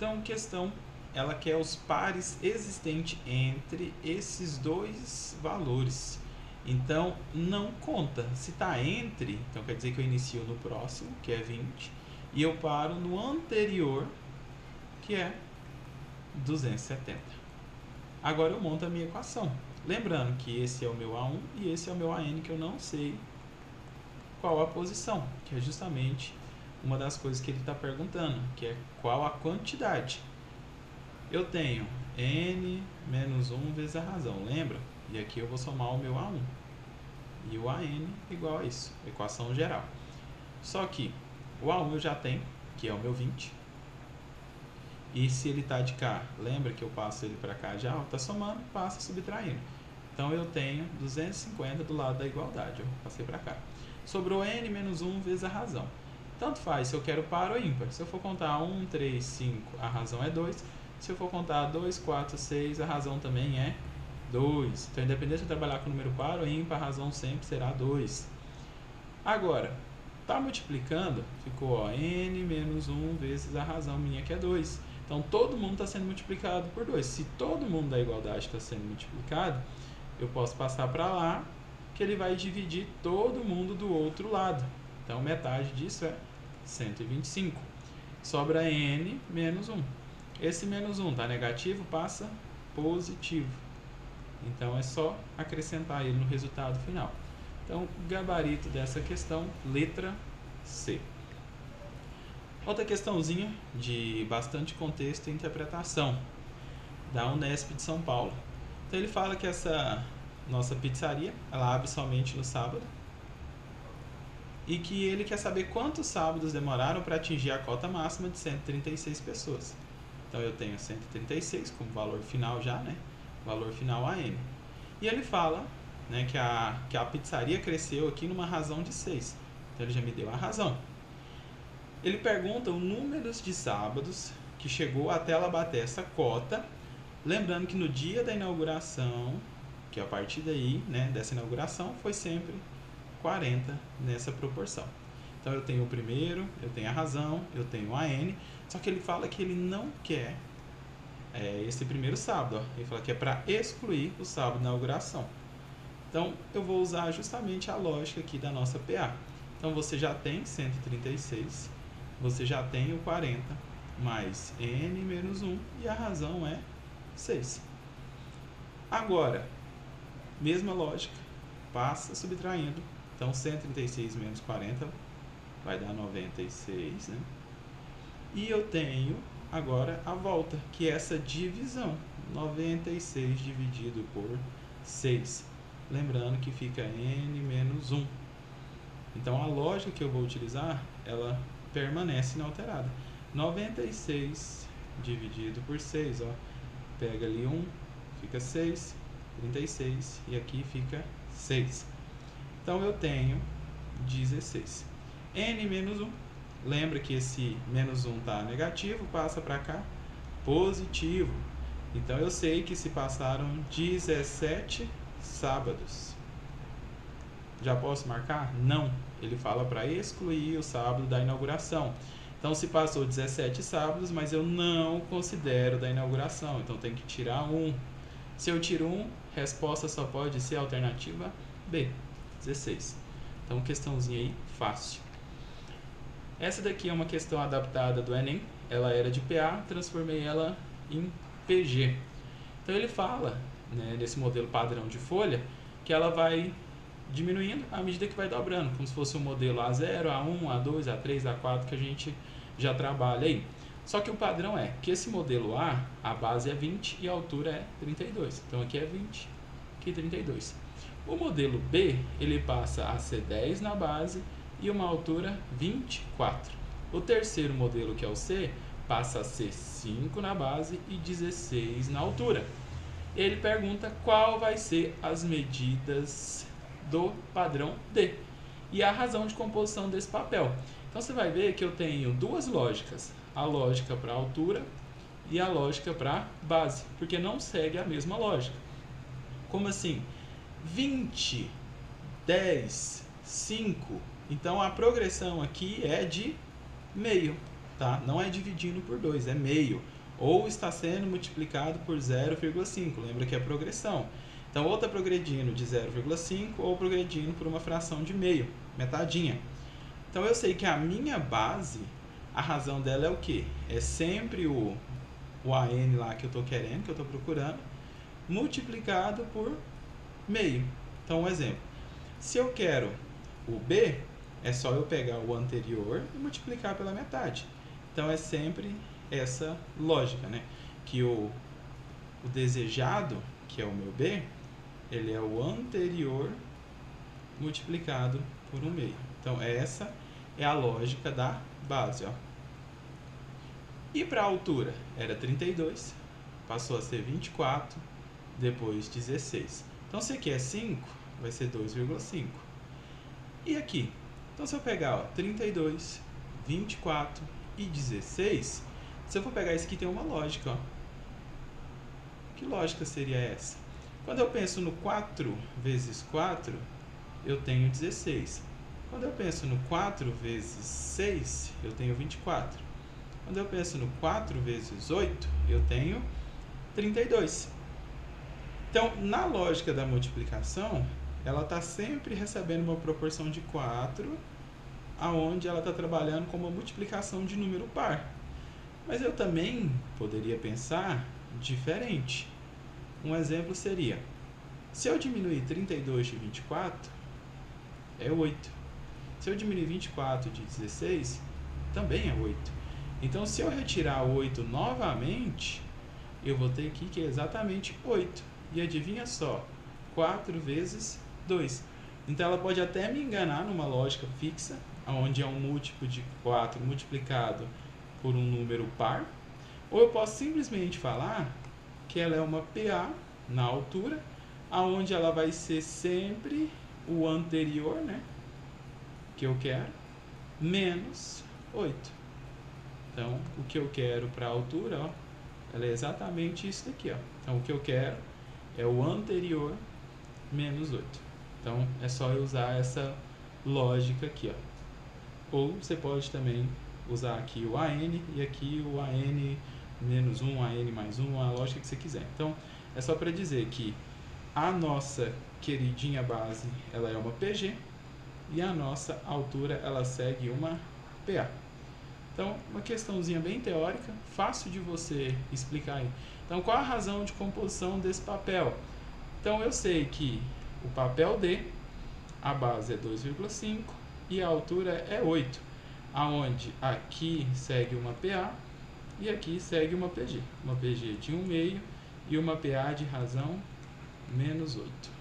Então, questão, ela quer os pares existentes entre esses dois valores. Então, não conta. Se está entre, então quer dizer que eu inicio no próximo, que é 20, e eu paro no anterior, que é 270. Agora eu monto a minha equação. Lembrando que esse é o meu A1 e esse é o meu AN, que eu não sei qual a posição, que é justamente uma das coisas que ele está perguntando, que é qual a quantidade. Eu tenho n menos 1 vezes a razão, lembra? E aqui eu vou somar o meu A1 e o AN igual a isso, equação geral. Só que o A1 eu já tenho, que é o meu 20. E se ele está de cá, lembra que eu passo ele para cá já? Está somando, passa subtraindo. Então eu tenho 250 do lado da igualdade, eu passei para cá. Sobrou n menos 1 vezes a razão. Tanto faz se eu quero par ou ímpar. Se eu for contar 1, 3, 5, a razão é 2. Se eu for contar 2, 4, 6, a razão também é 2. Então, independente de eu trabalhar com número par ou ímpar, a razão sempre será 2. Agora, está multiplicando, ficou ó, n menos 1 vezes a razão minha, que é 2. Então, todo mundo está sendo multiplicado por 2. Se todo mundo da igualdade está sendo multiplicado, eu posso passar para lá, que ele vai dividir todo mundo do outro lado. Então, metade disso é 125. Sobra n menos 1. Esse menos 1 está negativo, passa positivo. Então, é só acrescentar ele no resultado final. Então, gabarito dessa questão, letra C. Outra questãozinha de bastante contexto e interpretação, da Unesp de São Paulo. Então, ele fala que essa nossa pizzaria, ela abre somente no sábado, e que ele quer saber quantos sábados demoraram para atingir a cota máxima de 136 pessoas. Então, eu tenho 136 como valor final já, né? Valor final AN. E ele fala, né, que a pizzaria cresceu aqui numa razão de 6. Então, ele já me deu a razão. Ele pergunta o número de sábados que chegou até ela bater essa cota. Lembrando que no dia da inauguração, que a partir daí, né, dessa inauguração, foi sempre 40 nessa proporção. Então eu tenho o primeiro, eu tenho a razão, eu tenho a AN, só que ele fala que ele não quer esse primeiro sábado. Ó. Ele fala que é para excluir o sábado da inauguração. Então eu vou usar justamente a lógica aqui da nossa PA. Então você já tem 136, você já tem o 40, mais n menos 1, e a razão é 6. Agora, mesma lógica, passa subtraindo. Então, 136 menos 40 vai dar 96, né? E eu tenho agora a volta, que é essa divisão. 96 dividido por 6. Lembrando que fica n menos 1. Então, a lógica que eu vou utilizar, ela permanece inalterada. 96 dividido por 6, ó. Pega ali 1, fica 6, 36, e aqui fica 6. Então, eu tenho 16. N menos 1. Lembra que esse menos 1 está negativo, passa para cá, positivo. Então, eu sei que se passaram 17 sábados. Já posso marcar? Não. Ele fala para excluir o sábado da inauguração. Então, se passou 17 sábados, mas eu não considero da inauguração. Então, tem que tirar 1. Se eu tiro 1, resposta só pode ser a alternativa B, 16. Então, questãozinha aí, fácil. Essa daqui é uma questão adaptada do Enem. Ela era de PA, transformei ela em PG. Então, ele fala, né, nesse modelo padrão de folha, que ela vai diminuindo à medida que vai dobrando, como se fosse um modelo A0, A1, A2, A3, A4 que a gente já trabalha aí. Só que o padrão é que esse modelo a base é 20 e a altura é 32. Então aqui é 20, aqui é 32. O modelo B, ele passa a ser 10 na base e uma altura 24. O terceiro modelo, que é o C, passa a ser 5 na base e 16 na altura. Ele pergunta qual vai ser as medidas do padrão D e a razão de composição desse papel. Então você vai ver que eu tenho duas lógicas, a lógica para altura e a lógica para base, porque não segue a mesma lógica. Como assim? 20, 10, 5. Então a progressão aqui é de meio. tá? Não é dividindo por 2, é meio. Ou está sendo multiplicado por 0,5, lembra que é progressão. Então, ou está progredindo de 0,5 ou progredindo por uma fração de meio, metadinha. Então, eu sei que a minha base, a razão dela é o quê? É sempre o AN lá que eu estou querendo, que eu estou procurando, multiplicado por meio. Então, um exemplo. Se eu quero o B, é só eu pegar o anterior e multiplicar pela metade. Então, é sempre essa lógica, né? Que o desejado, que é o meu B, ele é o anterior multiplicado por um meio. Então, essa é a lógica da base, ó. E para a altura? Era 32, passou a ser 24, depois 16. Então, se aqui é 5, vai ser 2,5. E aqui? Então, se eu pegar 32, 24 e 16, se eu for pegar isso aqui, tem uma lógica. Ó. Que lógica seria essa? Quando eu penso no 4 vezes 4, eu tenho 16. Quando eu penso no 4 vezes 6, eu tenho 24. Quando eu penso no 4 vezes 8, eu tenho 32. Então, na lógica da multiplicação, ela está sempre recebendo uma proporção de 4, aonde ela está trabalhando com uma multiplicação de número par. Mas eu também poderia pensar diferente. Um exemplo seria, se eu diminuir 32 de 24, é 8. Se eu diminuir 24 de 16, também é 8. Então, se eu retirar o 8 novamente, eu vou ter aqui que é exatamente 8. E adivinha só, 4 vezes 2. Então, ela pode até me enganar numa lógica fixa, onde é um múltiplo de 4 multiplicado por um número par. Ou eu posso simplesmente falar que ela é uma PA na altura, aonde ela vai ser sempre o anterior, né, que eu quero, menos 8. Então, o que eu quero para a altura, ó, ela é exatamente isso daqui. Ó. Então, o que eu quero é o anterior menos 8. Então, é só eu usar essa lógica aqui. Ó. Ou você pode também usar aqui o AN e aqui o AN menos 1, AN mais 1, a lógica que você quiser. Então, é só para dizer que a nossa queridinha base, ela é uma PG e a nossa altura, ela segue uma PA. Então, uma questãozinha bem teórica, fácil de você explicar aí. Então, qual a razão de composição desse papel? Então, eu sei que o papel D, a base é 2,5 e a altura é 8, aonde aqui segue uma PA e aqui segue uma PG. Uma PG de 1,5 e uma PA de razão menos 8.